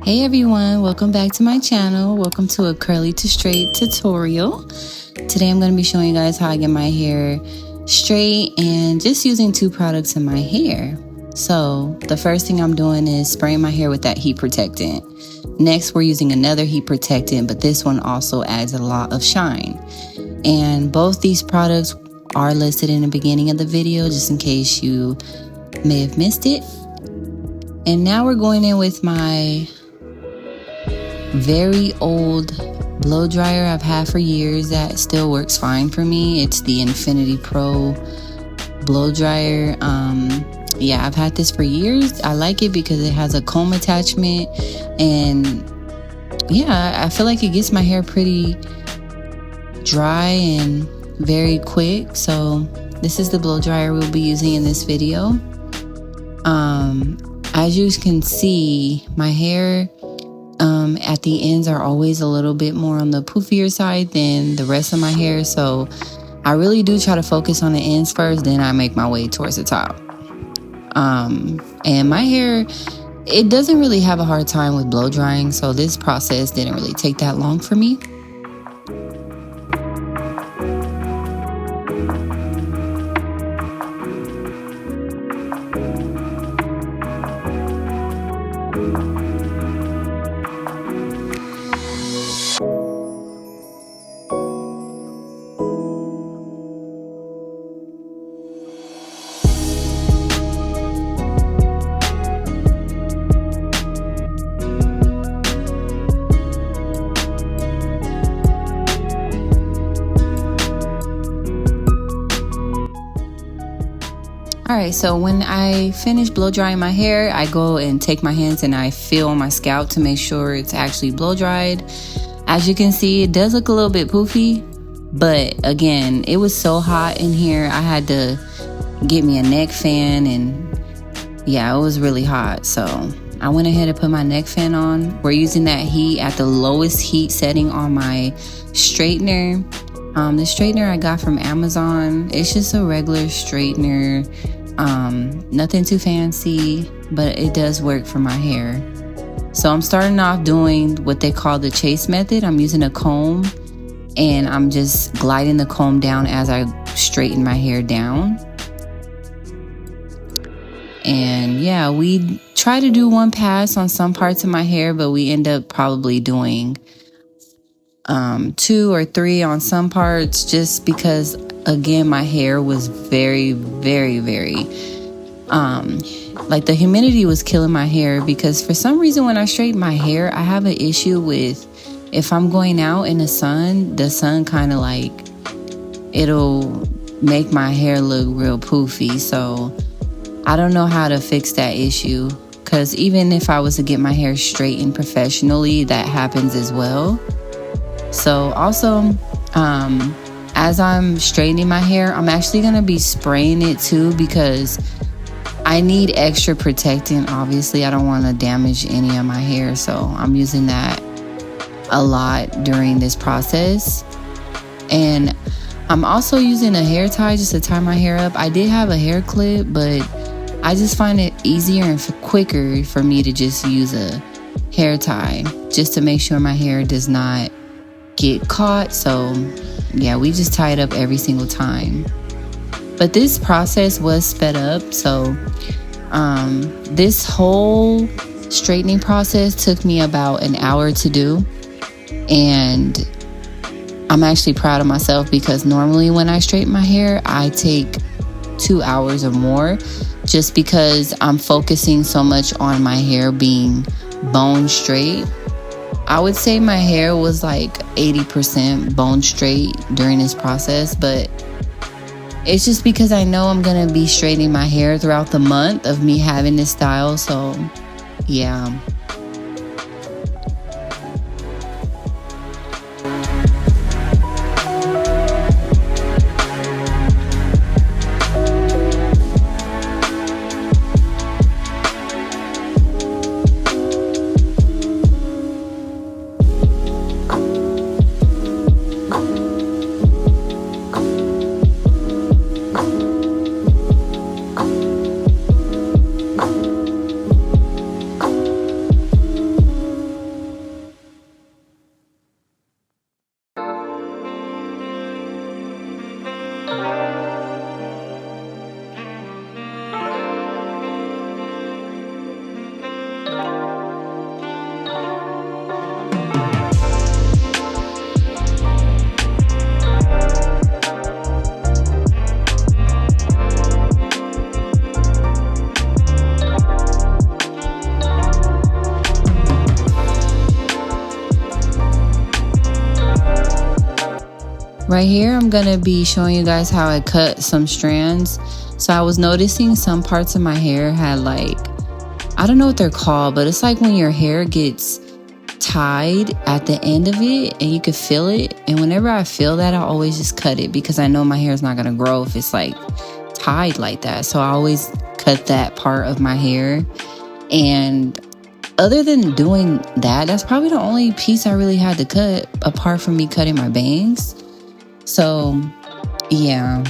Hey everyone, welcome back to my channel. Welcome to a curly to straight tutorial. Today I'm going to be showing you guys how I get my hair straight and just using two products in my hair. So the first thing I'm doing is spraying my hair with that heat protectant. Next, we're using another heat protectant, but this one also adds a lot of shine. And both these products are listed in the beginning of the video, just in case you may have missed it. And now we're going in with my very old blow dryer I've had for years that still works fine for me. It's the Infinity Pro blow dryer. Yeah, I've had this for years. I like it because it has a comb attachment, and yeah, I feel like it gets my hair pretty dry and very quick. So this is the blow dryer we'll be using in this video. As you can see, my hair at the ends are always a little bit more on the poofier side than the rest of my hair. So I really do try to focus on the ends first, then I make my way towards the top. And my hair, it doesn't really have a hard time with blow drying. So this process didn't really take that long for me. Alright, so when I finish blow drying my hair, I go and take my hands and I feel on my scalp to make sure it's actually blow dried. As you can see, it does look a little bit poofy, but again, it was so hot in here, I had to get me a neck fan, and yeah, it was really hot. So I went ahead and put my neck fan on. We're using that heat at the lowest heat setting on my straightener. The straightener I got from Amazon. It's just a regular straightener. Nothing too fancy, but it does work for my hair. So I'm starting off doing what they call the chase method. I'm using a comb and I'm just gliding the comb down as I straighten my hair down. And yeah, we try to do one pass on some parts of my hair, but we end up probably doing 2 or 3 on some parts, just because again my hair was very like the humidity was killing my hair. Because for some reason when I straighten my hair, I have an issue with, if I'm going out in the sun kind of like, it'll make my hair look real poofy. So I don't know how to fix that issue, because even if I was to get my hair straightened professionally, that happens as well. So also, as I'm straightening my hair, I'm actually going to be spraying it too, because I need extra protectant. Obviously, I don't want to damage any of my hair. So I'm using that a lot during this process. And I'm also using a hair tie just to tie my hair up. I did have a hair clip, but I just find it easier and quicker for me to just use a hair tie, just to make sure my hair does not get caught. So yeah, we just tie it up every single time. But this process was sped up. So this whole straightening process took me about an hour to do, and I'm actually proud of myself, because normally when I straighten my hair I take 2 hours or more, just because I'm focusing so much on my hair being bone straight. I would say my hair was like 80% bone straight during this process, but it's just because I know I'm gonna be straightening my hair throughout the month of me having this style. So yeah. Right here, I'm gonna be showing you guys how I cut some strands. So I was noticing some parts of my hair had like, I don't know what they're called, but it's like when your hair gets tied at the end of it and you can feel it. And whenever I feel that, I always just cut it because I know my hair is not gonna grow if it's like tied like that. So I always cut that part of my hair. And other than doing that, that's probably the only piece I really had to cut apart from me cutting my bangs. So, yeah.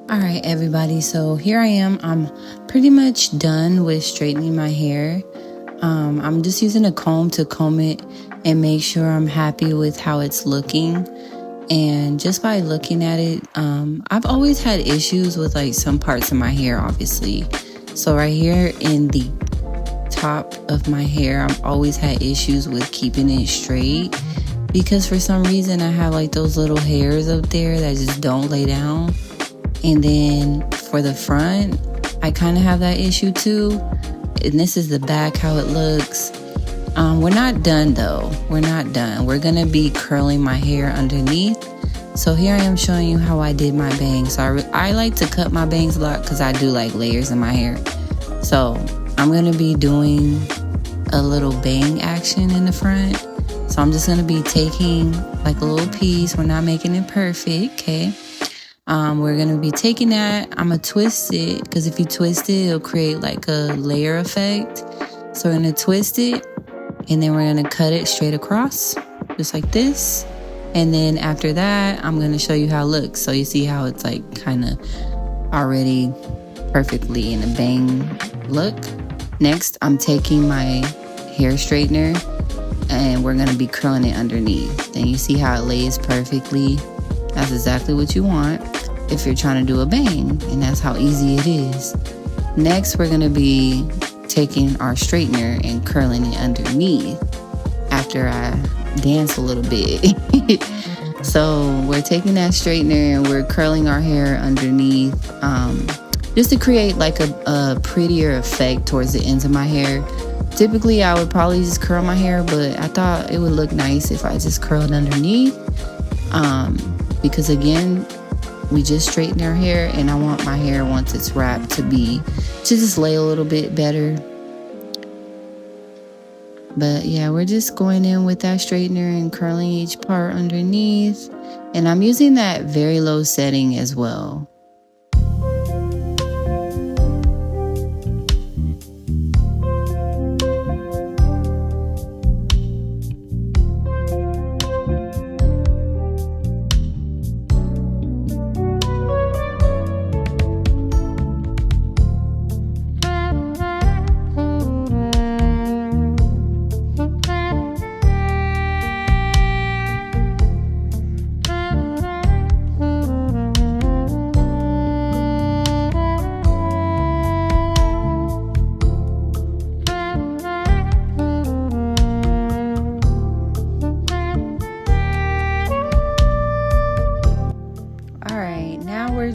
All right, everybody. So here I am. I'm pretty much done with straightening my hair. I'm just using a comb to comb it and make sure I'm happy with how it's looking. And just by looking at it, I've always had issues with like some parts of my hair, obviously. So right here in the top of my hair, I've always had issues with keeping it straight because for some reason I have like those little hairs up there that just don't lay down. And then for the front, I kind of have that issue too. And this is the back, how it looks. We're not done though. We're not done. We're gonna be curling my hair underneath. So here I am showing you how I did my bangs. So I like to cut my bangs a lot because I do like layers in my hair. So I'm gonna be doing a little bang action in the front. So I'm just gonna be taking like a little piece. We're not making it perfect, okay? We're gonna be taking that. I'm gonna twist it because if you twist it, it'll create like a layer effect. So we're gonna twist it and then we're gonna cut it straight across, just like this. And then after that, I'm gonna show you how it looks. So you see how it's like kind of already perfectly in a bang look. Next, I'm taking my hair straightener and we're gonna be curling it underneath. Then you see how it lays perfectly. That's exactly what you want if you're trying to do a bang, and that's how easy it is. Next, we're gonna be taking our straightener and curling it underneath after I dance a little bit. So we're taking that straightener and we're curling our hair underneath just to create like a prettier effect towards the ends of my hair. Typically, I would probably just curl my hair, but I thought it would look nice if I just curled underneath. Because again, we just straightened our hair and I want my hair once it's wrapped to just lay a little bit better. But yeah, we're just going in with that straightener and curling each part underneath. And I'm using that very low setting as well.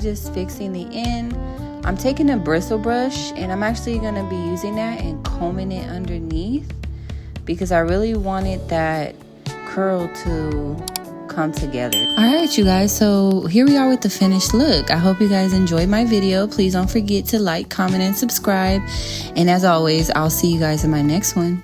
Just fixing the end. I'm taking a bristle brush and I'm actually going to be using that and combing it underneath because I really wanted that curl to come together. All right, you guys, so here we are with the finished look. I hope you guys enjoyed my video. Please don't forget to like, comment, and subscribe. And as always, I'll see you guys in my next one.